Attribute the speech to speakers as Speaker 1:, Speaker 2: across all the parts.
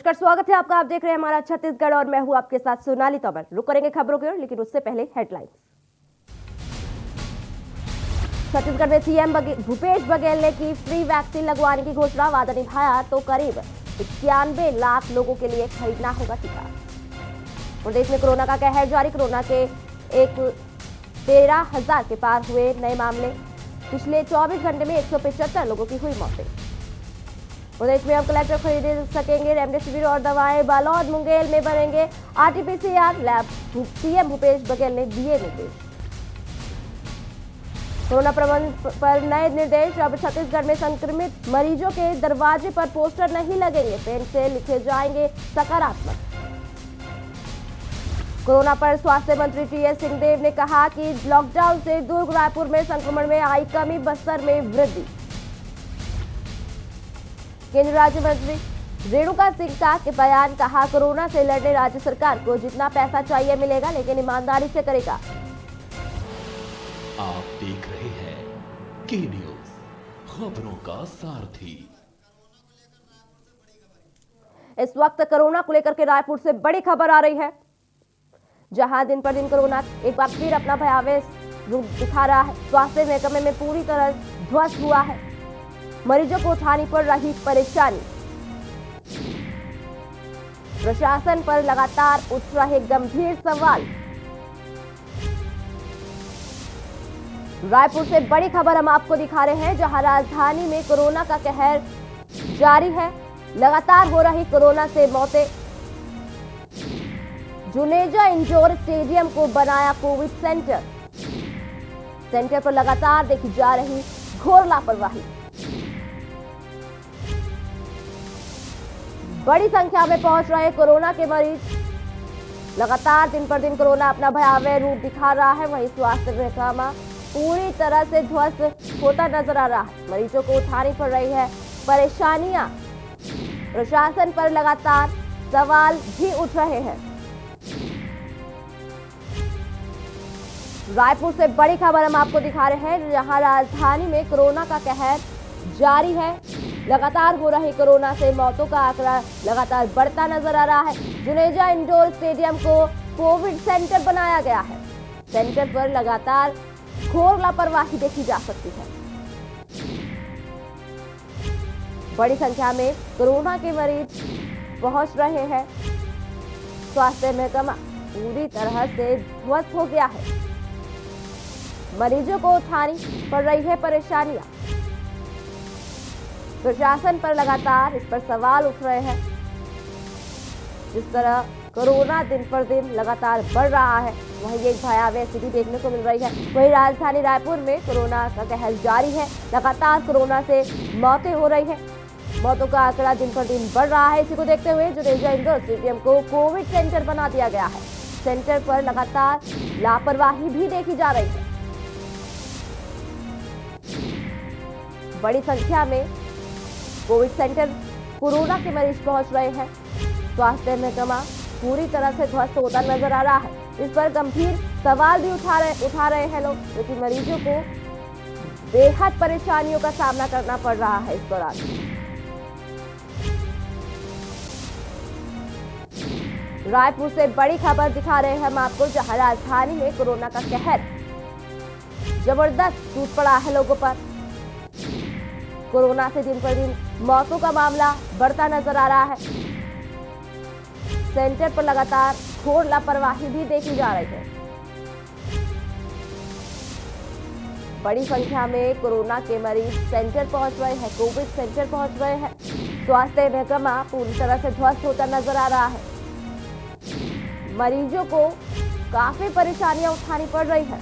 Speaker 1: नमस्कार, स्वागत है आपका। आप देख रहे हैं हमारा छत्तीसगढ़ और मैं हूं आपके साथ सोनाली तोमर। रुक करेंगे खबरों की ओर, लेकिन उससे पहले हेडलाइंस। छत्तीसगढ़ में सीएम भूपेश बघेल ने की फ्री वैक्सीन लगवाने की घोषणा। वादा निभाया तो करीब 91 लाख लोगों के लिए खरीदना होगा टीका। प्रदेश में कोरोना का कहर जारी। कोरोना के 13,000 के पार हुए नए मामले। पिछले 24 घंटे में 175 लोगों की हुई मौतें। प्रदेश में अब कलेक्टर खरीद सकेंगे रेमडेसिविर और दवाएं। बालोद मुंगेर में बनेंगे RTPCR lab. CM Bhupesh Baghel ने दिए निर्देश। कोरोना प्रबंधन पर नए निर्देश। अब छत्तीसगढ़ में संक्रमित मरीजों के दरवाजे पर पोस्टर नहीं लगेंगे, पेन से लिखे जाएंगे सकारात्मक। कोरोना पर स्वास्थ्य मंत्री टीएस सिंहदेव ने कहा कि लॉकडाउन से दुर्ग रायपुर में संक्रमण में आई कमी, बस्तर में वृद्धि। केंद्रीय राज्य मंत्री रेणुका सिंह का के बयान। कहा कोरोना से लड़ने राज्य सरकार को जितना पैसा चाहिए मिलेगा, लेकिन ईमानदारी से करेगा।
Speaker 2: आप देख रहे हैं के न्यूज, खबरों का सारथी।
Speaker 1: इस वक्त कोरोना को लेकर के रायपुर से बड़ी खबर आ रही है, जहां दिन पर दिन कोरोना एक बार फिर अपना भयावह रूप दिखा रहा है। स्वास्थ्य महकमे में पूरी तरह ध्वस्त हुआ है। मरीजों को उठानी पड़ रही परेशानी। प्रशासन पर लगातार उठ रहे गंभीर सवाल। रायपुर से बड़ी खबर हम आपको दिखा रहे हैं, जहां राजधानी में कोरोना का कहर जारी है। लगातार हो रही कोरोना से मौतें। जुनेजा इंडोर स्टेडियम को बनाया कोविड सेंटर। सेंटर पर लगातार देखी जा रही घोर लापरवाही। बड़ी संख्या में पहुंच रहे कोरोना के मरीज। लगातार दिन पर दिन कोरोना अपना भयावह रूप दिखा रहा है। वहीं स्वास्थ्य महकमा पूरी तरह से ध्वस्त होता नजर आ रहा है। मरीजों को उठानी पड़ रही है परेशानियां। प्रशासन पर लगातार सवाल भी उठ रहे हैं। रायपुर से बड़ी खबर हम आपको दिखा रहे हैं, जहां राजधानी में कोरोना का कहर जारी है। लगातार हो रही कोरोना से मौतों का आंकड़ा लगातार बढ़ता नजर आ रहा है। जुनेजा इंडोर स्टेडियम को कोविड सेंटर बनाया गया है। सेंटर पर लगातार घोर लापरवाही देखी जा सकती है। बड़ी संख्या में कोरोना के मरीज पहुंच रहे हैं। स्वास्थ्य महकमा पूरी तरह से ध्वस्त हो गया है। मरीजों को उठानी पड़ रही है परेशानियां। प्रशासन पर लगातार इस पर सवाल उठ रहे हैं। जिस तरह कोरोना दिन पर दिन लगातार बढ़ रहा है, वहीं एक भयावह स्थिति देखने को मिल रही है। वहीं राजधानी रायपुर में कोरोना का कहर जारी है। लगातार कोरोना से मौतें हो रही है। मौतों का आंकड़ा दिन पर दिन बढ़ रहा है। इसी को देखते हुए जुनेजा इंडोर स्टेडियम को कोविड सेंटर बना दिया गया है। सेंटर पर लगातार लापरवाही भी देखी जा रही है। बड़ी संख्या में कोविड सेंटर कोरोना के मरीज पहुंच रहे हैं। स्वास्थ्य महकमा पूरी तरह से ध्वस्त होता नजर आ रहा है। इस पर गंभीर सवाल भी उठा रहे हैं लोग, क्योंकि मरीजों को बेहद परेशानियों का सामना करना पड़ रहा है इस दौरान। रायपुर से बड़ी खबर दिखा रहे हैं हम आपको, जहां राजधानी में कोरोना का कहर जबरदस्त टूट पड़ा है लोगों पर। कोरोना से दिन पर दिन मौतों का मामला बढ़ता नजर आ रहा है। सेंटर पर लगातार घोर लापरवाही भी देखी जा रही है। बड़ी संख्या में कोरोना के मरीज सेंटर पहुंच रहे हैं, कोविड सेंटर पहुंच रहे हैं। स्वास्थ्य महकमा पूरी तरह से ध्वस्त होता नजर आ रहा है। मरीजों को काफी परेशानियां उठानी पड़ रही है।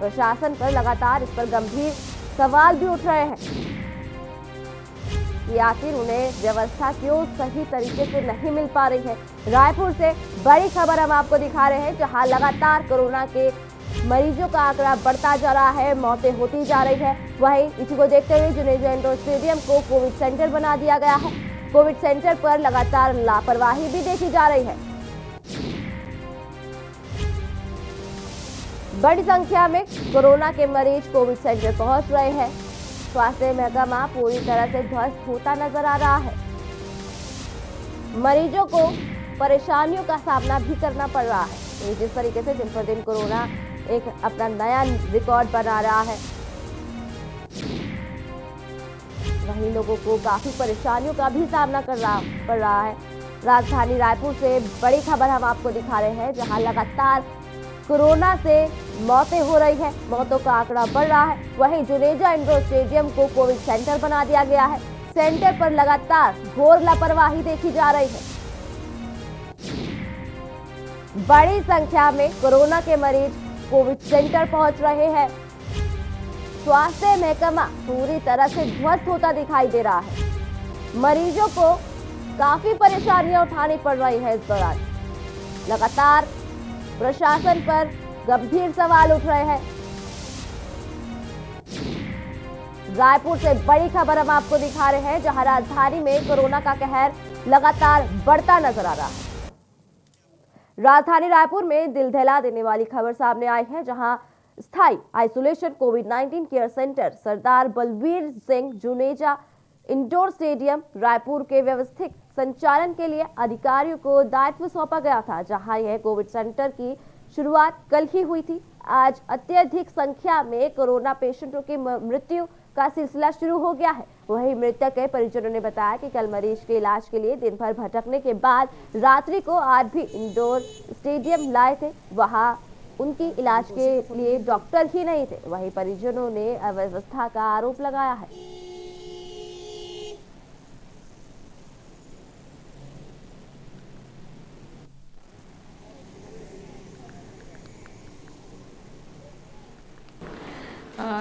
Speaker 1: प्रशासन पर लगातार इस पर गंभीर सवाल भी उठ रहे हैं कि आखिर उन्हें व्यवस्था क्यों सही तरीके से नहीं मिल पा रही है। रायपुर से बड़ी खबर हम आपको दिखा रहे हैं, जहां लगातार कोरोना के मरीजों का आंकड़ा बढ़ता जा रहा है, मौतें होती जा रही है। वहीं इसी को देखते हुए जुनेजा इंडोर स्टेडियम को कोविड सेंटर बना दिया गया है। कोविड सेंटर पर लगातार लापरवाही भी देखी जा रही है। बड़ी संख्या में कोरोना के मरीज कोविड सेंटर पहुंच रहे हैं। स्वास्थ्य महकमा पूरी तरह से ध्वस्त होता नजर आ रहा है। मरीजों को परेशानियों का सामना भी करना पड़ रहा है। तो जिस तरीके से दिन पर दिन कोरोना एक अपना नया रिकॉर्ड बना रहा है, वहीं लोगों को काफी परेशानियों का भी सामना पड़ रहा है। राजधानी रायपुर से बड़ी खबर हम आपको दिखा रहे हैं, जहां लगातार कोरोना से मौतें हो रही है, मौतों का आंकड़ा बढ़ रहा है। वहीं जुनेजा इंडोर स्टेडियम को कोविड सेंटर बना दिया गया है। सेंटर पर लगातार घोर लापरवाही देखी जा रही है। बड़ी संख्या में कोरोना के मरीज कोविड सेंटर पहुंच रहे हैं। स्वास्थ्य महकमा पूरी तरह से ध्वस्त होता दिखाई दे रहा है। मरीजों को काफी परेशानियां उठानी पड़ रही है। इस दौरान लगातार प्रशासन पर गंभीर सवाल उठ रहे हैं। रायपुर से बड़ी खबर हम आपको दिखा रहे हैं, जहां राजधानी में कोरोना का कहर लगातार बढ़ता नजर आ रहा है। राजधानी रायपुर में दिल दहला देने वाली खबर सामने आई है, जहां स्थायी आइसोलेशन कोविड-19 केयर सेंटर सरदार बलवीर सिंह जुनेजा इंडोर स्टेडियम रायपुर के व्यवस्थित संचालन के लिए अधिकारियों को दायित्व सौंपा गया था। जहां यह कोविड सेंटर की शुरुआत कल ही हुई थी। आज अत्यधिक संख्या में कोरोना पेशेंटों की मृत्यु का सिलसिला शुरू हो गया है। वहीं मृतक के परिजनों ने बताया कि कल मरीज के इलाज के लिए दिन भर भटकने के बाद रात्रि को आज भी इंडोर स्टेडियम लाए थे। वहां उनकी इलाज के लिए डॉक्टर ही नहीं थे। वहीं परिजनों ने अव्यवस्था का आरोप लगाया है।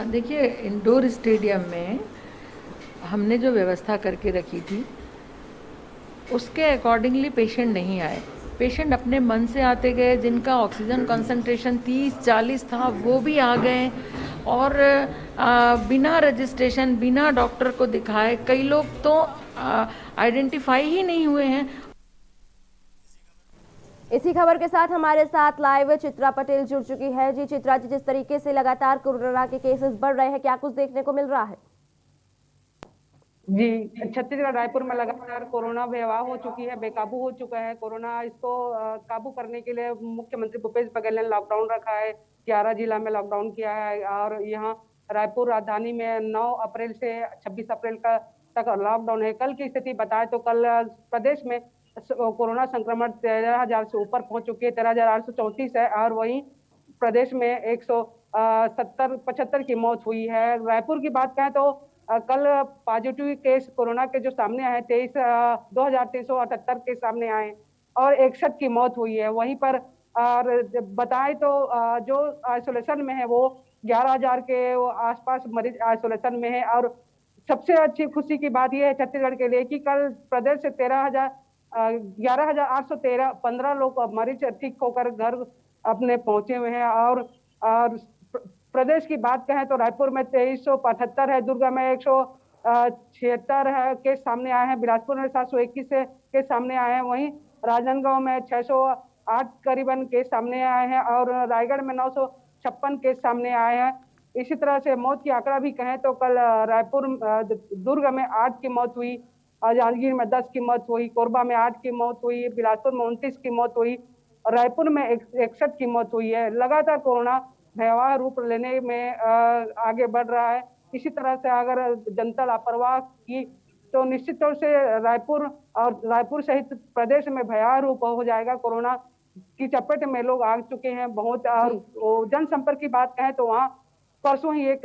Speaker 3: देखिए, इंडोर स्टेडियम में हमने जो व्यवस्था करके रखी थी उसके अकॉर्डिंगली पेशेंट नहीं आए। पेशेंट अपने मन से आते गए। जिनका ऑक्सीजन कंसंट्रेशन 30-40 था वो भी आ गए, और बिना रजिस्ट्रेशन, बिना डॉक्टर को दिखाए कई लोग तो आइडेंटिफाई ही नहीं हुए हैं।
Speaker 1: इसी खबर के साथ हमारे साथ लाइव चित्रा पटेल जुड़ चुकी है। जी चित्रा जी, जिस तरीके से लगातार कोरोना के केसेस बढ़ रहे हैं, क्या कुछ देखने को मिल रहा है?
Speaker 4: जी, छत्तीसगढ़ रायपुर में लगातार कोरोना बेवाह हो चुकी है, बेकाबू हो चुका है कोरोना। इसको काबू करने के लिए मुख्यमंत्री भूपेश बघेल ने लॉकडाउन रखा है। 11 जिला में लॉकडाउन किया है, और यहाँ रायपुर राजधानी में 9 अप्रैल से 26 अप्रैल का तक लॉकडाउन है। कल की स्थिति बताएं तो कल प्रदेश में कोरोना संक्रमण 13,000 से ऊपर पहुंच चुकी है, 13,834 है, और वहीं प्रदेश में 175 की मौत हुई है। रायपुर की बात करें तो कल पॉजिटिव केस कोरोना के जो सामने आए 2,378 के सामने आए, और 61 की मौत हुई है। वहीं पर बताएं तो जो आइसोलेशन में है वो 11,000 के आसपास मरीज आइसोलेशन में है। और सबसे अच्छी खुशी की बात यह है छत्तीसगढ़ के लिए कि कल प्रदेश से 11,815 लोग मरीज ठीक होकर घर अपने पहुंचे हुए हैं। और प्रदेश की बात कहें तो रायपुर में 2375 है, दुर्ग में 176 है केस सामने आए हैं, बिलासपुर में 721 केस सामने आए हैं, वहीं राजनांदगांव में 608 करीबन केस सामने आए हैं, और रायगढ़ में 956 केस सामने आए हैं। इसी तरह से मौत की आंकड़ा भी कहें तो कल रायपुर दुर्ग में 8 की मौत हुई, जांजगीर में 10 की मौत हुई, कोरबा में 8 की मौत हुई, बिलासपुर में 29 की मौत हुई, रायपुर में 61 की मौत हुई है। लगातार कोरोना भयावह रूप लेने में आगे बढ़ रहा है। इसी तरह से अगर जनता लापरवाह की तो निश्चित तौर से रायपुर सहित प्रदेश में भयावह रूप हो जाएगा। कोरोना की चपेट में लोग आ चुके हैं बहुत। और जनसंपर्क की बात कहें तो वहाँ परसों ही एक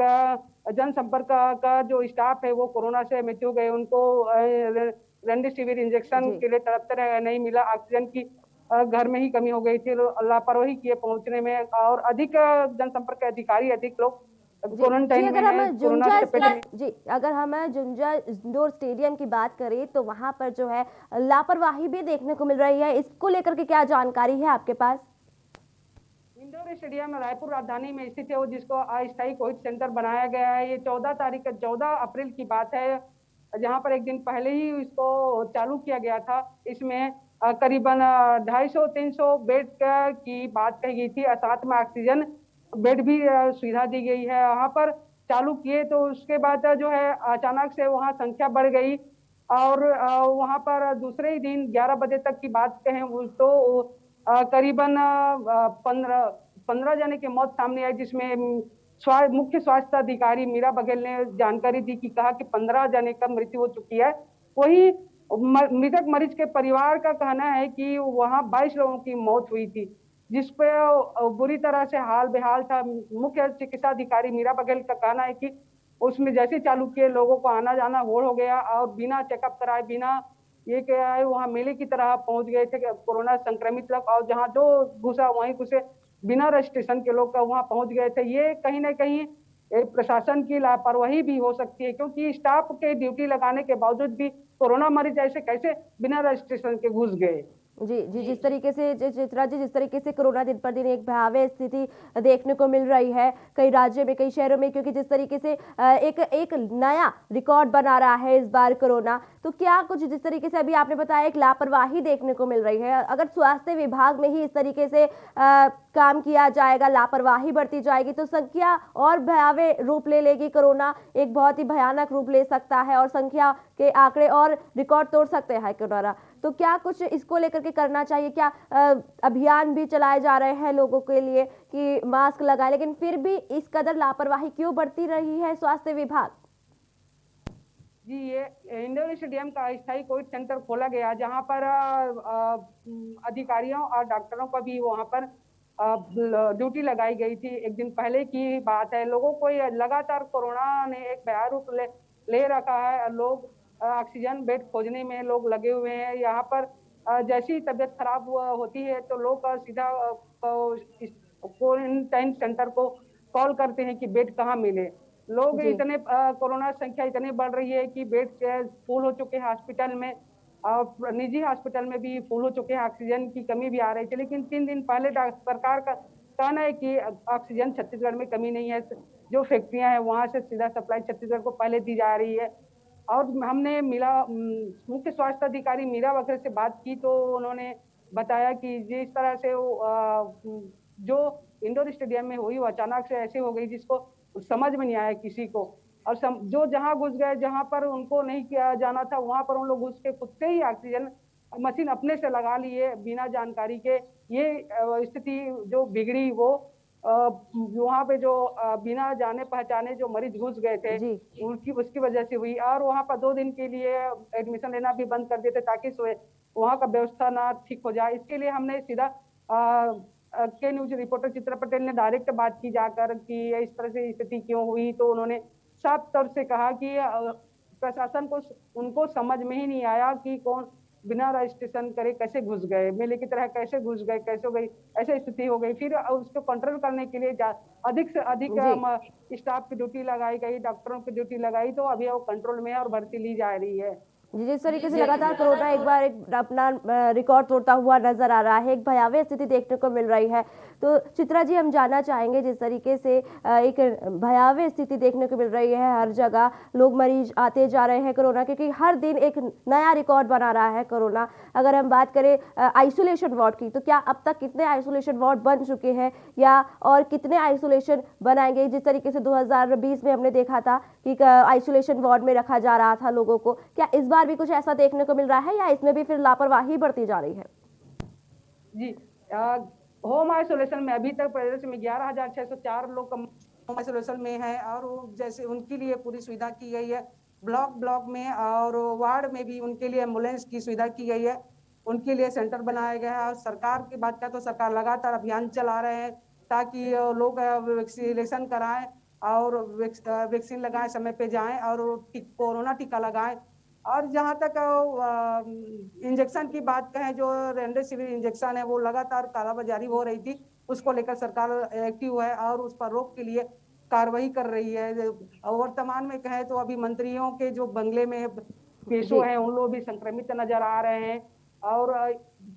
Speaker 4: जनसंपर्क का जो स्टाफ है वो कोरोना से मृत्यु गए। उनको रेमडेसिविर इंजेक्शन के लिए तड़पते रहे, नहीं मिला। ऑक्सीजन की घर में ही कमी हो गई थी, लापरवाही किए पहुंचने में, और अधिक जनसंपर्क के अधिकारी अधिक लोग क्वारंटाइन में हैं कोरोना के चपेट में।
Speaker 1: जी, अगर हम जुंजा इंडोर स्टेडियम की बात करें तो वहां पर जो है लापरवाही भी देखने को मिल रही है। इसको लेकर के क्या जानकारी है आपके पास?
Speaker 4: इंडोर स्टेडियम रायपुर राजधानी में स्थित है, जिसको अस्थायी कोविड सेंटर बनाया गया है। ये 14 अप्रैल की बात है, जहां पर एक दिन पहले ही इसको चालू किया गया था। इसमें करीबन 250-300 बेड की बात कही गई थी, साथ में ऑक्सीजन बेड भी सुविधा दी गई है। वहां पर चालू किए तो उसके बाद जो है अचानक से वहां संख्या बढ़ गई, और वहाँ पर दूसरे ही दिन 11 बजे तक की बात कहें तो करीबन 15 जने की मौत सामने आई, जिसमें मुख्य स्वास्थ्य अधिकारी मीरा बघेल ने जानकारी दी कि कहा कि 15 जने का मृत्यु हो चुकी है। वही मृतक मरीज के परिवार का कहना है कि वहां 22 लोगों की मौत हुई थी, जिसपे बुरी तरह से हाल बेहाल था। मुख्य चिकित्सा अधिकारी मीरा बघेल का कहना है कि उसमें जैसे चालू किए लोगों को आना जाना होड़ हो गया और बिना चेकअप कराए, बिना ये क्या है, वहां मेले की तरह पहुंच गए थे कोरोना संक्रमित लोग, और जहां जो घुसा वहीं घुसे, बिना रजिस्ट्रेशन के लोग वहां पहुंच गए थे। ये कहीं ना कहीं एक प्रशासन की लापरवाही भी हो सकती है, क्योंकि स्टाफ के ड्यूटी लगाने के बावजूद भी कोरोना मरीज ऐसे कैसे बिना रजिस्ट्रेशन के घुस गए।
Speaker 1: जी जी, जिस तरीके से चित्रा जी, जिस तरीके से कोरोना दिन पर दिन एक भयावह स्थिति देखने को मिल रही है कई राज्यों में, कई शहरों में, क्योंकि जिस तरीके से एक नया रिकॉर्ड बना रहा है इस बार कोरोना, तो क्या कुछ जिस तरीके से अभी आपने बताया एक लापरवाही देखने को मिल रही है, अगर स्वास्थ्य विभाग में ही इस तरीके से काम किया जाएगा, लापरवाही बढ़ती जाएगी, तो संख्या और भयावह रूप ले लेगी। कोरोना एक बहुत ही भयानक रूप ले सकता है और संख्या के आंकड़े और रिकॉर्ड तोड़ सकते हैं कोरोना। तो क्या कुछ इसको लेकर के करना चाहिए? क्या अभियान भी चलाए जा रहे हैं लोगों के लिए कि मास्क लगाए, लेकिन फिर भी इस कदर लापरवाही क्यों बढ़ती रही है स्वास्थ्य विभाग?
Speaker 4: जी, ये इंडोर स्टेडियम का अस्थायी कोविड सेंटर खोला गया, जहां पर अधिकारियों और डॉक्टरों को भी वहां पर ड्यूटी लगाई गई थी। एक दिन पहले की बात है। लोगों को लगातार कोरोना ने एक भयावह रूप ले रखा है। लोग ऑक्सीजन बेड खोजने में लोग लगे हुए हैं। यहाँ पर जैसी तबीयत खराब होती है तो लोग सीधा क्वारंटाइन सेंटर को कॉल करते हैं कि बेड कहाँ मिले। लोग
Speaker 1: जी
Speaker 4: इतने कोरोना संख्या इतनी बढ़ रही है कि बेड फुल हो चुके हैं हॉस्पिटल में, और निजी हॉस्पिटल में भी फुल हो चुके हैं। ऑक्सीजन की कमी भी आ रही थी, लेकिन 3 दिन पहले सरकार का कहना है कि ऑक्सीजन छत्तीसगढ़ में कमी नहीं है। जो फैक्ट्रियां हैं वहां से सीधा सप्लाई छत्तीसगढ़ को पहले दी जा रही है। और हमने मुख्य स्वास्थ्य अधिकारी मीरा बघेल से बात की तो उन्होंने बताया कि जिस तरह से जो इंडोर स्टेडियम में हुई वो अचानक से ऐसे हो गई जिसको समझ में नहीं आया किसी को। और जो जहां घुस गए, जहां पर उनको नहीं किया जाना था, वहां पर उन लोग घुस के खुद से ही ऑक्सीजन मशीन अपने से लगा लिए बिना जानकारी के। ये स्थिति जो बिगड़ी वो वहां पे जो बिना जाने पहचाने जो मरीज घुस गए थे
Speaker 1: जी
Speaker 4: उनकी उसकी वजह से हुई। और वहां पर 2 दिन के लिए एडमिशन लेना भी बंद कर दिए थे, ताकि वहां का व्यवस्था ना ठीक हो जाए। इसके लिए हमने सीधा के न्यूज रिपोर्टर चित्रा पटेल ने डायरेक्ट बात की जाकर कि इस तरह से स्थिति क्यों हुई, तो उन्होंने साफ तौर से कहा कि प्रशासन को उनको समझ में ही नहीं आया कि कौन बिना रजिस्ट्रेशन करे कैसे घुस गए, मेले की तरह कैसे घुस गए, कैसे हो गई, ऐसे स्थिति हो गई। फिर उसको कंट्रोल करने के लिए अधिक से अधिक
Speaker 1: जी
Speaker 4: स्टाफ की ड्यूटी लगाई गई, डॉक्टरों की ड्यूटी लगाई, तो अभी वो कंट्रोल में है और भर्ती ली जा रही है।
Speaker 1: जी, जिस तरीके से लगातार कोरोना एक बार एक अपना रिकॉर्ड तोड़ता हुआ नजर आ रहा है, एक भयावह स्थिति देखने को मिल रही है, तो चित्रा जी हम जानना चाहेंगे जिस तरीके से एक भयावह स्थिति देखने को मिल रही है, हर जगह लोग मरीज आते जा रहे हैं कोरोना, क्योंकि हर दिन एक नया रिकॉर्ड बना रहा है कोरोना। अगर हम बात करें आइसोलेशन वार्ड की, तो क्या अब तक कितने आइसोलेशन वार्ड बन चुके हैं या और कितने आइसोलेशन बनाएंगे? जिस तरीके से 2020 में हमने देखा था कि आइसोलेशन वार्ड में रखा जा रहा था लोगों को, क्या इस बार भी कुछ ऐसा देखने को मिल रहा है या इसमें भी फिर लापरवाही बढ़ती जा रही है?
Speaker 4: जी, होम आइसोलेशन में अभी तक प्रदेश में 11,604 लोग होम आइसोलेशन में है, और जैसे उनके लिए पूरी सुविधा की गई है। ब्लॉक में और वार्ड में भी उनके लिए एम्बुलेंस की सुविधा की गई है, उनके लिए सेंटर बनाया गया है। और सरकार की बात करें तो सरकार लगातार अभियान चला रहे हैं ताकि लोग वैक्सीनेशन कराएं और वैक्सीन लगाएं, समय पे जाएं और कोरोना टीका लगाएं। और जहाँ तक इंजेक्शन की बात कहें, जो रेमडेसिविर इंजेक्शन है वो लगातार कालाबाजारी हो रही थी, उसको लेकर सरकार एक्टिव है और उस पर रोक के लिए कार्रवाई कर रही है। और वर्तमान में कहें तो अभी मंत्रियों के जो बंगले में पेशो हैं उन लोग भी संक्रमित नजर आ रहे हैं। और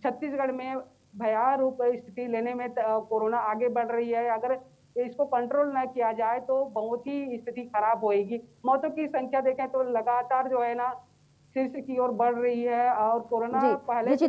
Speaker 4: छत्तीसगढ़ में भयावह रूप स्थिति लेने में कोरोना आगे बढ़ रही है। अगर इसको कंट्रोल न किया जाए तो बहुत ही स्थिति खराब होगी। मौतों की संख्या देखें तो लगातार जो है ना शीर्ष की ओर बढ़ रही है और कोरोना पहले
Speaker 1: जी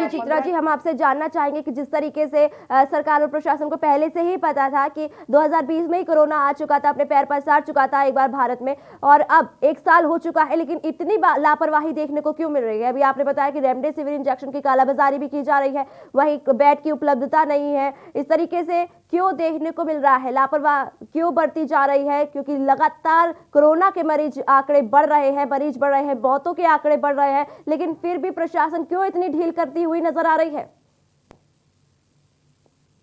Speaker 1: चित्रा जी हम आपसे जानना चाहेंगे कि जिस तरीके से सरकार और प्रशासन को पहले से ही पता था कि 2020 में ही कोरोना आ चुका था, अपने पैर पसार चुका था एक बार भारत में, और अब 1 साल हो चुका है, लेकिन इतनी लापरवाही देखने को क्यों मिल रही है? अभी आपने बताया कि रेमडेसिविर इंजेक्शन की कालाबाजारी भी की जा रही है, वहीं बेड की उपलब्धता नहीं है। इस तरीके से क्यों देखने को मिल रहा है? लापरवाही क्यों बढ़ती जा रही है? क्योंकि लगातार कोरोना के मरीज आंकड़े बढ़ रहे हैं, मौतों के आंकड़े बढ़ रहे हैं, लेकिन फिर भी प्रशासन क्यों इतनी ढील करती हुई नजर आ रही है?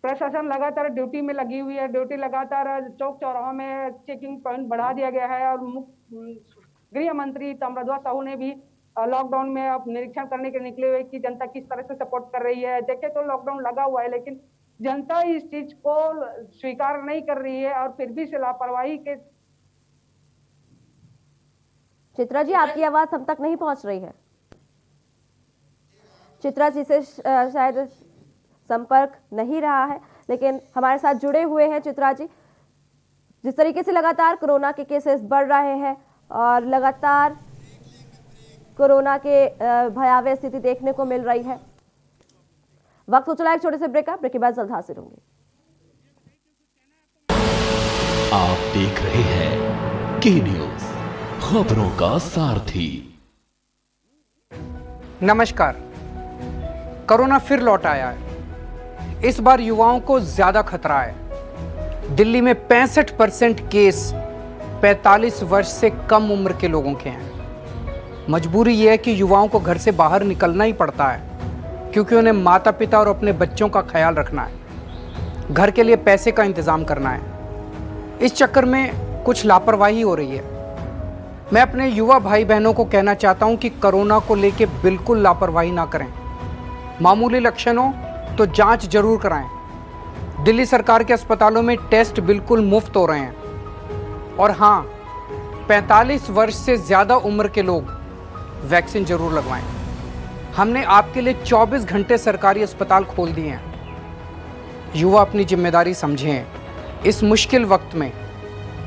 Speaker 4: प्रशासन लगातार ड्यूटी में लगी हुई है। ड्यूटी लगातार चौक चौराहों में चेकिंग पॉइंट बढ़ा दिया गया है, और गृह मंत्री ताम्रध्वज साहू ने भी लॉकडाउन में अब निरीक्षण करने के निकले हुए कि जनता किस तरह से सपोर्ट कर रही है। देखे तो लॉकडाउन लगा हुआ है, लेकिन जनता इस चीज को स्वीकार नहीं कर रही है, और फिर भी से लापरवाही के।
Speaker 1: चित्रा जी, आपकी आवाज हम तक नहीं पहुंच रही है। चित्रा जी से शायद संपर्क नहीं रहा है, लेकिन हमारे साथ जुड़े हुए हैं चित्रा जी। जिस तरीके से लगातार कोरोना के केसेस बढ़ रहे हैं और लगातार कोरोना के भयावह स्थिति देखने को मिल रही है। वक्त हो चला एक छोटे से ब्रेक का, ब्रेक के बाद जल्द हाजिर होंगे।
Speaker 2: आप देख रहे हैं के न्यूज, खबरों का सारथी।
Speaker 5: नमस्कार। कोरोना फिर लौट आया है। इस बार युवाओं को ज्यादा खतरा है। दिल्ली में 65% केस 45 वर्ष से कम उम्र के लोगों के हैं। मजबूरी यह है कि युवाओं को घर से बाहर निकलना ही पड़ता है, क्योंकि उन्हें माता पिता और अपने बच्चों का ख्याल रखना है, घर के लिए पैसे का इंतजाम करना है। इस चक्कर में कुछ लापरवाही हो रही है। मैं अपने युवा भाई बहनों को कहना चाहता हूं कि कोरोना को लेकर बिल्कुल लापरवाही ना करें। मामूली लक्षण हो तो जांच जरूर कराएं। दिल्ली सरकार के अस्पतालों में टेस्ट बिल्कुल मुफ्त हो रहे हैं। और हाँ, 45 वर्ष से ज़्यादा उम्र के लोग वैक्सीन जरूर लगवाएं। हमने आपके लिए 24 घंटे सरकारी अस्पताल खोल दिए हैं। युवा अपनी जिम्मेदारी समझें। इस मुश्किल वक्त में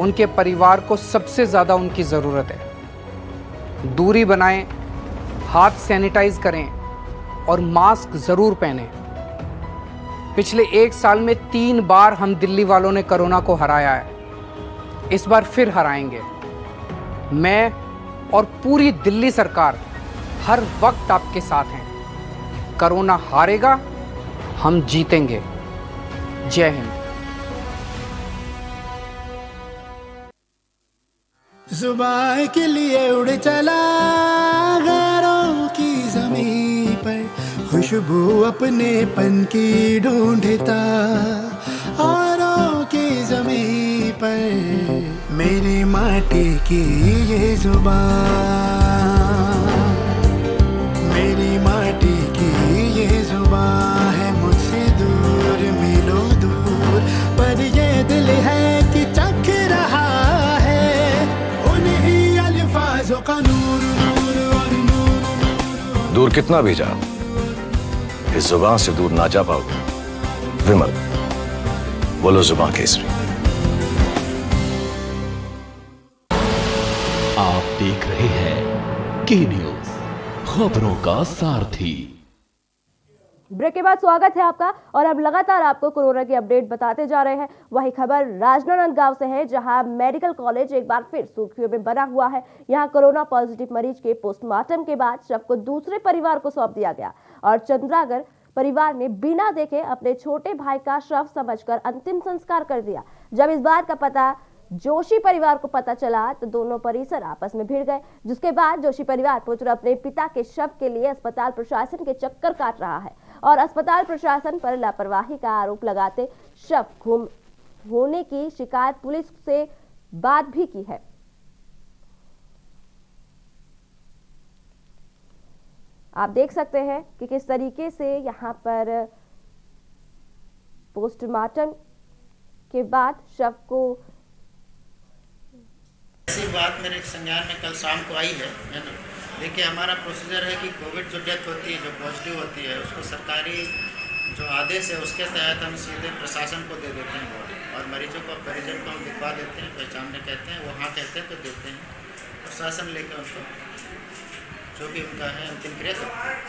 Speaker 5: उनके परिवार को सबसे ज़्यादा उनकी ज़रूरत है। दूरी बनाएं, हाथ सैनिटाइज करें और मास्क ज़रूर पहनें। पिछले 1 साल में 3 बार हम दिल्ली वालों ने कोरोना को हराया है। इस बार फिर हराएंगे। मैं और पूरी दिल्ली सरकार हर वक्त आपके साथ हैं। कोरोना हारेगा, हम जीतेंगे। जय हिंद।
Speaker 6: जुबान के लिए उड़ चला गैरों की ज़मीं पर, खुशबू अपने पन की ढूंढता औरों की ज़मीं पर। मेरी माटी की ये जुबान, मेरी माटी की ये जुबान है मुझसे दूर मीलों दूर, पर ये दिल है कि चख रहा है उन्हीं अल्फाजों का नूर नूर और नूर।
Speaker 7: दूर कितना भी जा, इस जुबान से दूर ना जा पाओगे। विमल, बोलो जुबान केसरी।
Speaker 2: आप देख रहे हैं के न्यूज, खबरों का सारथी।
Speaker 1: ब्रेक के बाद स्वागत है आपका, और अब लगातार आपको कोरोना की अपडेट बताते जा रहे हैं। वही खबर राजनांदगांव से है, जहां मेडिकल कॉलेज एक बार फिर सुर्खियों में बना हुआ है। यहां कोरोना पॉजिटिव मरीज के पोस्टमार्टम के बाद शव को दूसरे परिवार को सौंप दिया गया, और चंद्रागर परिवार ने बिना देखे अपने छोटे भाई का शव समझकर अंतिम संस्कार कर दिया। जब इस बात का पता जोशी परिवार को पता चला तो दोनों परिसर आपस में भिड़ गए, जिसके बाद जोशी परिवार पुत्र अपने पिता के शव के लिए अस्पताल प्रशासन के चक्कर काट रहा है, और अस्पताल प्रशासन पर लापरवाही का आरोप लगाते शव गुम होने की शिकायत पुलिस से बात भी की है। आप देख सकते हैं कि किस तरीके से यहाँ पर पोस्टमार्टम के बाद शव को,
Speaker 8: ऐसी बात मेरे संज्ञान में कल शाम को आई है ना। देखिए, हमारा प्रोसीजर है कि कोविड जो डेथ होती है, जो पॉजिटिव होती है, उसको सरकारी जो आदेश है उसके तहत हम सीधे प्रशासन को दे देते हैं बॉडी, और मरीजों को परिजन को हम दिखवा देते हैं, पहचानने कहते हैं, वो हाँ कहते हैं तो देते हैं, प्रशासन लेकर उनको जो भी उनका है अंतिम क्रिया करते हैं।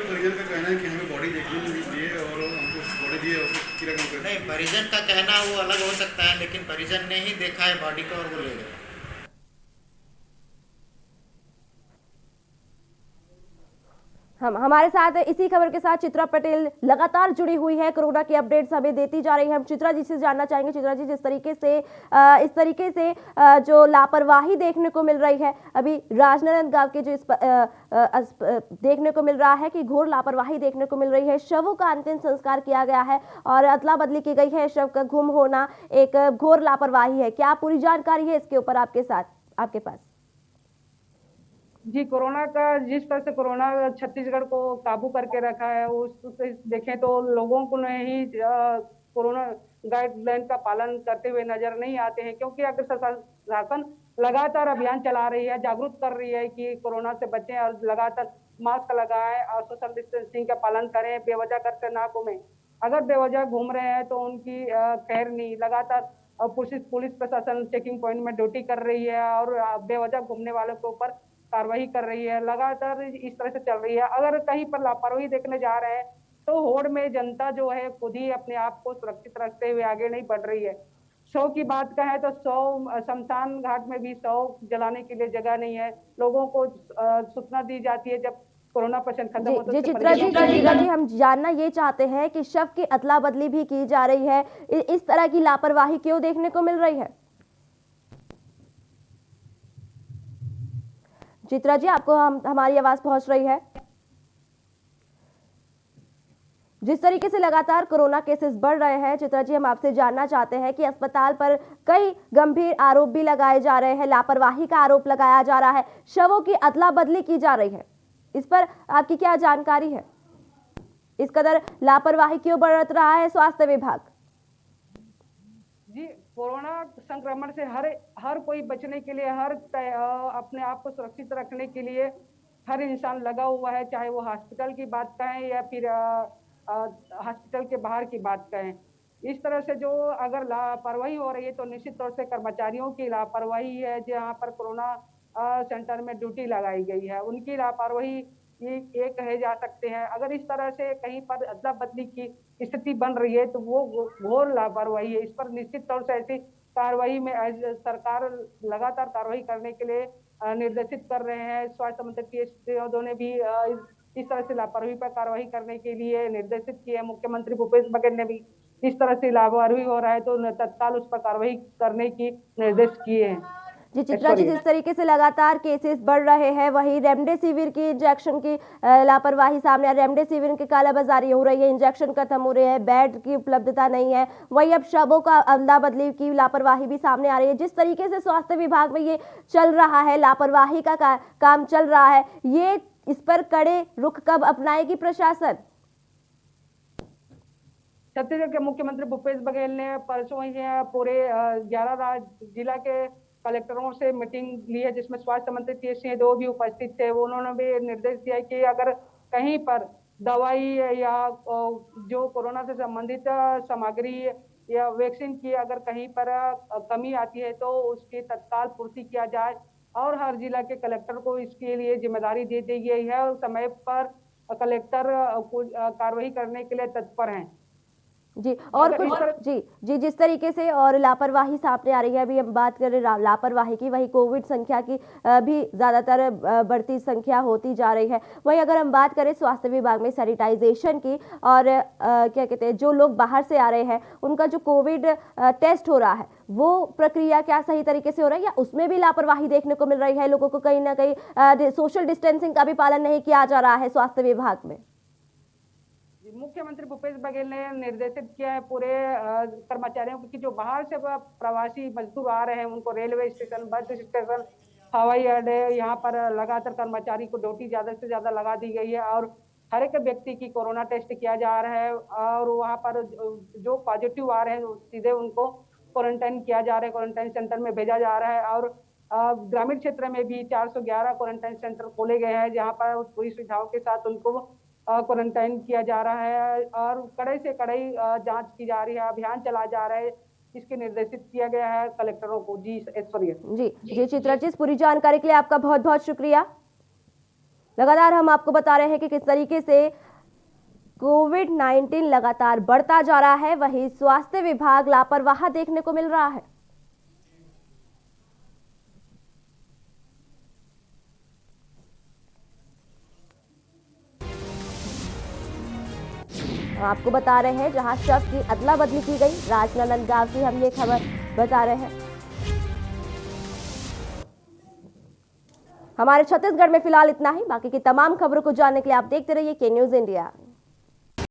Speaker 9: परिजन का कहना है कि हमें बॉडी देखने नहीं दिए और हमको बॉडी दिए और क्रियाक्रम कर
Speaker 8: नहीं, परिजन का कहना वो अलग हो सकता है, लेकिन परिजन ने ही देखा है बॉडी को और वो ले गए।
Speaker 1: हमारे साथ इसी खबर के साथ चित्रा पटेल लगातार जुड़ी हुई है, कोरोना की अपडेट्स हमें देती जा रही है। हम चित्रा जी से जानना चाहेंगे, चित्रा जी जिस तरीके से इस तरीके से जो लापरवाही देखने को मिल रही है अभी राजनांदगांव के जो देखने को मिल रहा है कि घोर लापरवाही देखने को मिल रही है। शवों का अंतिम संस्कार किया गया है और अदला बदली की गई है, शव का गुम होना एक घोर लापरवाही है। क्या पूरी जानकारी है इसके ऊपर आपके पास?
Speaker 4: जी, कोरोना का जिस तरह से कोरोना छत्तीसगढ़ को काबू करके रखा है उससे देखें तो लोगों को नहीं कोरोना गाइडलाइन का पालन करते हुए नजर नहीं आते हैं, क्योंकि अगर शासन लगातार अभियान चला रही है, जागरूक कर रही है कि कोरोना से बचें और लगातार मास्क लगाएं और सोशल डिस्टेंसिंग का पालन करें, बेवजह घर से ना घूमें। अगर बेवजह घूम रहे हैं तो उनकी खैर नहीं। लगातार पुलिस प्रशासन चेकिंग पॉइंट में ड्यूटी कर रही है और बेवजह घूमने वालों के ऊपर कार्रवाई कर रही है। लगातार इस तरह से चल रही है। अगर कहीं पर लापरवाही देखने जा रहे हैं तो होड़ में जनता जो है खुद ही अपने आप को सुरक्षित रखते हुए आगे नहीं बढ़ रही है। शव की बात कहें तो शमशान घाट में भी शव जलाने के लिए जगह नहीं है। लोगों को सूचना दी जाती है जब कोरोना पेशेंट खत्म होता है।
Speaker 1: चित्रा जी हम जानना ये चाहते हैं कि शव की अदला बदली भी की जा रही है, इस तरह की लापरवाही क्यों देखने को मिल रही है? चित्रा जी, आपको हमारी आवाज पहुंच रही है? जिस तरीके से लगातार कोरोना केसेस बढ़ रहे हैं, चित्रा जी हम आपसे जानना चाहते हैं कि अस्पताल पर कई गंभीर आरोप भी लगाए जा रहे हैं, लापरवाही का आरोप लगाया जा रहा है, शवों की अदला बदली की जा रही है, इस पर आपकी क्या जानकारी है? इस कदर लापरवाही क्यों बरत रहा है स्वास्थ्य विभाग?
Speaker 4: जी, कोरोना संक्रमण से हर कोई बचने के लिए, अपने आप को सुरक्षित रखने के लिए हर इंसान लगा हुआ है, चाहे वो हॉस्पिटल की बात कहें या फिर हॉस्पिटल के बाहर की बात कहें। इस तरह से जो अगर लापरवाही हो रही है तो निश्चित तौर से कर्मचारियों की लापरवाही है, जहाँ पर कोरोना सेंटर में ड्यूटी लगाई गई है, उनकी लापरवाही ये कहे जा सकते हैं। अगर इस तरह से कहीं पर अदला बदली की स्थिति बन रही है तो वो घोर लापरवाही है। इस पर निश्चित तौर से ऐसी कार्रवाई में सरकार लगातार कार्रवाई करने के लिए निर्देशित कर रहे हैं। स्वास्थ्य मंत्री टी.एस. यादव ने भी इस तरह से लापरवाही पर कार्रवाई करने के लिए निर्देशित किया है। मुख्यमंत्री भूपेश बघेल ने भी इस तरह से लापरवाही हो रहा है तो तत्काल उस पर कार्रवाई करने की निर्देश किए हैं।
Speaker 1: जी चित्रा जी, जिस तरीके से लगातार केसेस बढ़ रहे हैं, वही रेमडेसिविर की इंजेक्शन की लापरवाही सामने, रेमडेसिविर की कालाबाजारी हो रही है, इंजेक्शन खत्म हो रहे हैं, बेड की उपलब्धता नहीं है, वही अब शवों का अदला बदली की लापरवाही भी सामने आ रही है। जिस तरीके से स्वास्थ्य विभाग में ये चल रहा है, लापरवाही का काम चल रहा है, ये इस पर कड़े रुख कब अपनाएगी प्रशासन?
Speaker 4: छत्तीसगढ़ के मुख्यमंत्री भूपेश बघेल ने परसों ही पूरे 11 जिला के कलेक्टरों से मीटिंग ली है, जिसमें स्वास्थ्य मंत्री टी.एस. यादव भी उपस्थित थे। उन्होंने भी निर्देश दिया कि अगर कहीं पर दवाई या जो कोरोना से संबंधित सामग्री या वैक्सीन की अगर कहीं पर कमी आती है तो उसकी तत्काल पूर्ति किया जाए और हर जिला के कलेक्टर को इसके लिए जिम्मेदारी दे दी गई है और समय पर कलेक्टर कार्रवाई करने के लिए तत्पर हैं।
Speaker 1: जी, और कुछ जी जिस तरीके से और लापरवाही सामने आ रही है, अभी हम बात करें लापरवाही की, वही कोविड संख्या की भी ज़्यादातर बढ़ती संख्या होती जा रही है। वहीं अगर हम बात करें स्वास्थ्य विभाग में सैनिटाइजेशन की और क्या कहते हैं, जो लोग बाहर से आ रहे हैं उनका जो कोविड टेस्ट हो रहा है वो प्रक्रिया क्या सही तरीके से हो रही है या उसमें भी लापरवाही देखने को मिल रही है? लोगों को कहीं ना कहीं सोशल डिस्टेंसिंग का भी पालन नहीं किया जा रहा है स्वास्थ्य विभाग में।
Speaker 4: मुख्यमंत्री भूपेश बघेल ने निर्देशित किया है पूरे कर्मचारियों को कि जो बाहर से प्रवासी मजदूर आ रहे हैं उनको रेलवे स्टेशन, बस स्टेशन, हवाई अड्डे, यहाँ पर लगातार कर्मचारी को ड्यूटी ज़्यादा से ज़्यादा लगा दी गई है और हर एक व्यक्ति की कोरोना टेस्ट किया जा रहा है और वहाँ पर जो पॉजिटिव आ रहे हैं सीधे उनको क्वारंटाइन किया जा रहा है, क्वारंटाइन सेंटर में भेजा जा रहा है। और ग्रामीण क्षेत्र में भी 411 क्वारंटाइन सेंटर खोले गए हैं जहाँ पर पूरी सुविधाओं के साथ उनको क्वारंटाइन किया जा रहा है और कड़े से कड़ाई जांच की जा रही है, अभियान चला जा रहा है, इसके निर्देशित किया गया है कलेक्टरों को। जी ऐश्वर्या।
Speaker 1: जी चित्रा जी, इस पूरी जानकारी के लिए आपका बहुत बहुत शुक्रिया। लगातार हम आपको बता रहे हैं कि किस तरीके से कोविड-19 लगातार बढ़ता जा रहा है, वहीं स्वास्थ्य विभाग लापरवाह देखने को मिल रहा है। हम आपको बता रहे हैं जहां शव की अदला बदली की गई, राजनांदगांव से हम ये खबर बता रहे हैं। हमारे छत्तीसगढ़ में फिलहाल इतना ही। बाकी की तमाम खबरों को जानने के लिए आप देखते रहिए के न्यूज़ इंडिया।